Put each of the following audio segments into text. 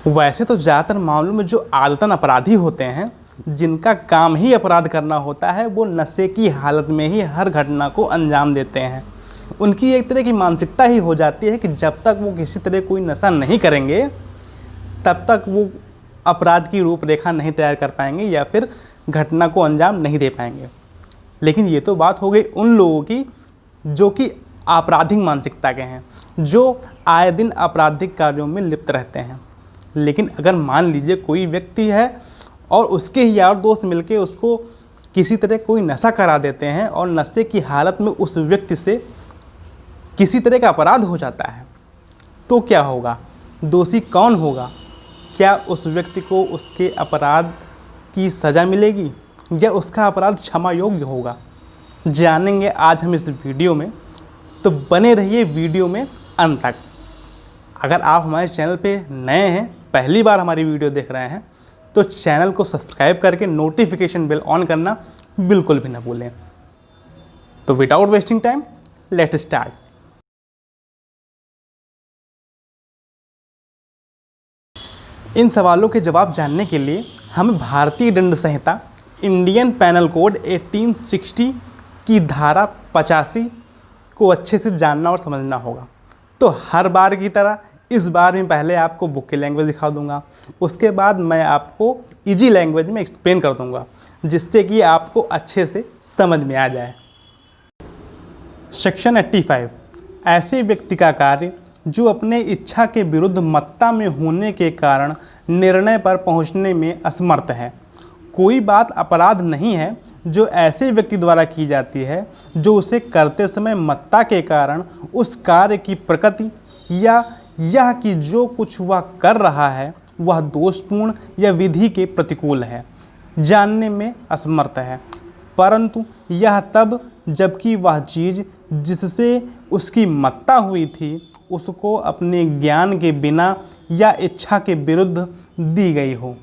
वैसे तो ज़्यादातर मामलों में जो आदतन अपराधी होते हैं, जिनका काम ही अपराध करना होता है, वो नशे की हालत में ही हर घटना को अंजाम देते हैं। उनकी एक तरह की मानसिकता ही हो जाती है कि जब तक वो किसी तरह कोई नशा नहीं करेंगे तब तक वो अपराध की रूपरेखा नहीं तैयार कर पाएंगे या फिर घटना को अंजाम नहीं दे पाएंगे। लेकिन ये तो बात हो गई उन लोगों की जो कि आपराधिक मानसिकता के हैं, जो आए दिन आपराधिक कार्यों में लिप्त रहते हैं। लेकिन अगर मान लीजिए कोई व्यक्ति है और उसके ही यार दोस्त मिलके उसको किसी तरह कोई नशा करा देते हैं और नशे की हालत में उस व्यक्ति से किसी तरह का अपराध हो जाता है, तो क्या होगा? दोषी कौन होगा? क्या उस व्यक्ति को उसके अपराध की सज़ा मिलेगी या उसका अपराध क्षमा योग्य होगा? जानेंगे आज हम इस वीडियो में, तो बने रहिए वीडियो में अंत तक। अगर आप हमारे चैनल पे नए हैं, पहली बार हमारी वीडियो देख रहे हैं, तो चैनल को सब्सक्राइब करके नोटिफिकेशन बेल ऑन करना बिल्कुल भी ना भूलें। तो without wasting time, let's start. इन सवालों के जवाब जानने के लिए हमें भारतीय दंड संहिता इंडियन पैनल कोड 1860 की धारा 85 को अच्छे से जानना और समझना होगा। तो हर बार की तरह इस बार मैं पहले आपको बुक की लैंग्वेज दिखा दूंगा, उसके बाद मैं आपको इजी लैंग्वेज में एक्सप्लेन कर दूंगा, जिससे कि आपको अच्छे से समझ में आ जाए। सेक्शन 85, ऐसे व्यक्ति का कार्य जो अपने इच्छा के विरुद्ध मत्ता में होने के कारण निर्णय पर पहुंचने में असमर्थ है। कोई बात अपराध नहीं है जो ऐसे व्यक्ति द्वारा की जाती है जो उसे करते समय मत्ता के कारण उस कार्य की प्रकृति या यह कि जो कुछ वह कर रहा है वह दोषपूर्ण या विधि के प्रतिकूल है, जानने में असमर्थ है, परंतु यह तब जबकि वह चीज़ जिससे उसकी मत्ता हुई थी उसको अपने ज्ञान के बिना या इच्छा के विरुद्ध दी गई हो।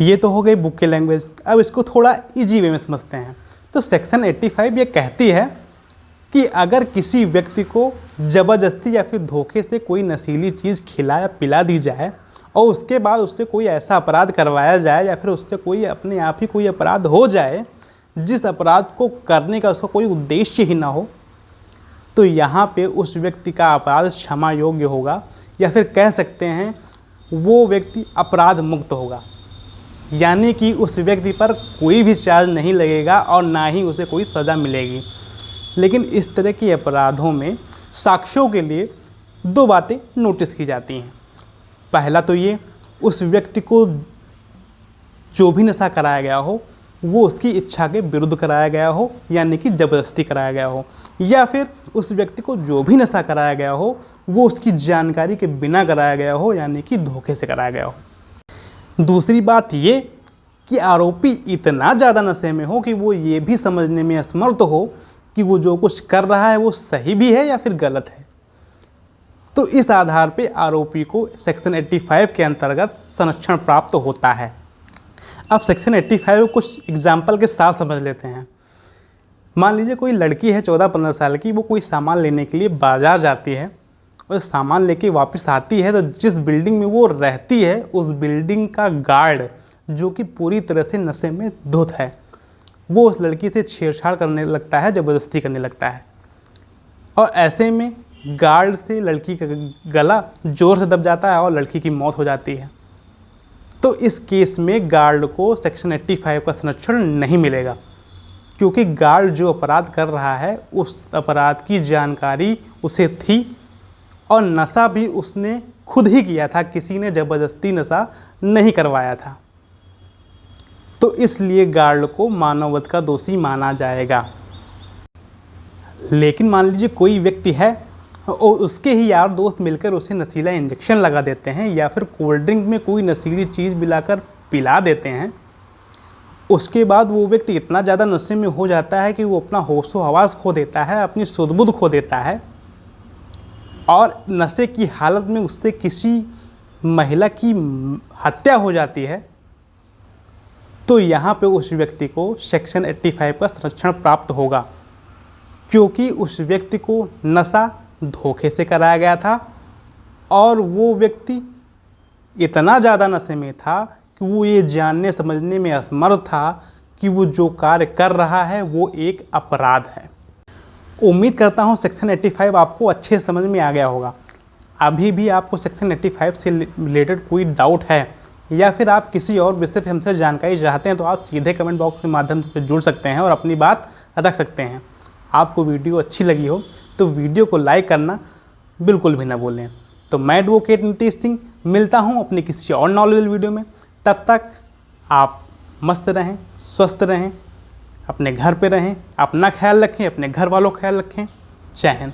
ये तो हो गई बुक की लैंग्वेज। अब इसको थोड़ा इजी वे में समझते हैं। तो सेक्शन 85 ये कहती है कि अगर किसी व्यक्ति को ज़बरदस्ती या फिर धोखे से कोई नशीली चीज़ खिला या पिला दी जाए और उसके बाद उससे कोई ऐसा अपराध करवाया जाए या फिर उससे कोई अपने आप ही कोई अपराध हो जाए जिस अपराध को करने का उसका कोई उद्देश्य ही ना हो, तो यहाँ पे उस व्यक्ति का अपराध क्षमा योग्य होगा, या फिर कह सकते हैं वो व्यक्ति अपराध मुक्त होगा। यानी कि उस व्यक्ति पर कोई भी चार्ज नहीं लगेगा और ना ही उसे कोई सज़ा मिलेगी। लेकिन इस तरह के अपराधों में साक्ष्यों के लिए दो बातें नोटिस की जाती हैं। पहला तो ये, उस व्यक्ति को जो भी नशा कराया गया हो वो उसकी इच्छा के विरुद्ध कराया गया हो, यानी कि ज़बरदस्ती कराया गया हो, या फिर उस व्यक्ति को जो भी नशा कराया गया हो वो उसकी जानकारी के बिना कराया गया हो, यानी कि धोखे से कराया गया हो। दूसरी बात ये कि आरोपी इतना ज़्यादा नशे में हो कि वो ये भी समझने में असमर्थ हो कि वो जो कुछ कर रहा है वो सही भी है या फिर गलत है। तो इस आधार पे आरोपी को सेक्शन 85 के अंतर्गत संरक्षण प्राप्त होता है। अब सेक्शन 85 को कुछ एग्जाम्पल के साथ समझ लेते हैं। मान लीजिए कोई लड़की है 14-15 साल की, वो कोई सामान लेने के लिए बाज़ार जाती है और सामान लेके वापस आती है, तो जिस बिल्डिंग में वो रहती है उस बिल्डिंग का गार्ड जो कि पूरी तरह से नशे में धुत है, वो उस लड़की से छेड़छाड़ करने लगता है, ज़बरदस्ती करने लगता है, और ऐसे में गार्ड से लड़की का गला ज़ोर से दब जाता है और लड़की की मौत हो जाती है। तो इस केस में गार्ड को सेक्शन 85 का संरक्षण नहीं मिलेगा, क्योंकि गार्ड जो अपराध कर रहा है उस अपराध की जानकारी उसे थी और नशा भी उसने खुद ही किया था, किसी ने ज़बरदस्ती नशा नहीं करवाया था। तो इसलिए गार्ड को मानववध का दोषी माना जाएगा। लेकिन मान लीजिए कोई व्यक्ति है और उसके ही यार दोस्त मिलकर उसे नशीला इंजेक्शन लगा देते हैं या फिर कोल्ड ड्रिंक में कोई नशीली चीज़ मिलाकर पिला देते हैं। उसके बाद वो व्यक्ति इतना ज़्यादा नशे में हो जाता है कि वो अपना होशो हवास खो देता है, अपनी सुध-बुध खो देता है, और नशे की हालत में उससे किसी महिला की हत्या हो जाती है। तो यहाँ पे उस व्यक्ति को सेक्शन 85 का संरक्षण प्राप्त होगा, क्योंकि उस व्यक्ति को नशा धोखे से कराया गया था और वो व्यक्ति इतना ज़्यादा नशे में था कि वो ये जानने समझने में असमर्थ था कि वो जो कार्य कर रहा है वो एक अपराध है। उम्मीद करता हूँ सेक्शन 85 आपको अच्छे से समझ में आ गया होगा। अभी भी आपको सेक्शन 85 से रिलेटेड कोई डाउट है या फिर आप किसी और विषय पर हमसे जानकारी चाहते हैं तो आप सीधे कमेंट बॉक्स के माध्यम से जुड़ सकते हैं और अपनी बात रख सकते हैं। आपको वीडियो अच्छी लगी हो तो वीडियो को लाइक करना बिल्कुल भी ना भूलें। तो मैं एडवोकेट नीतीश सिंह मिलता हूँ अपनी किसी और नॉलेजेबल वीडियो में। तब तक आप मस्त रहें, स्वस्थ रहें, अपने घर पे रहें, अपना ख्याल रखें, अपने घर वालों का ख्याल रखें। जय हिंद।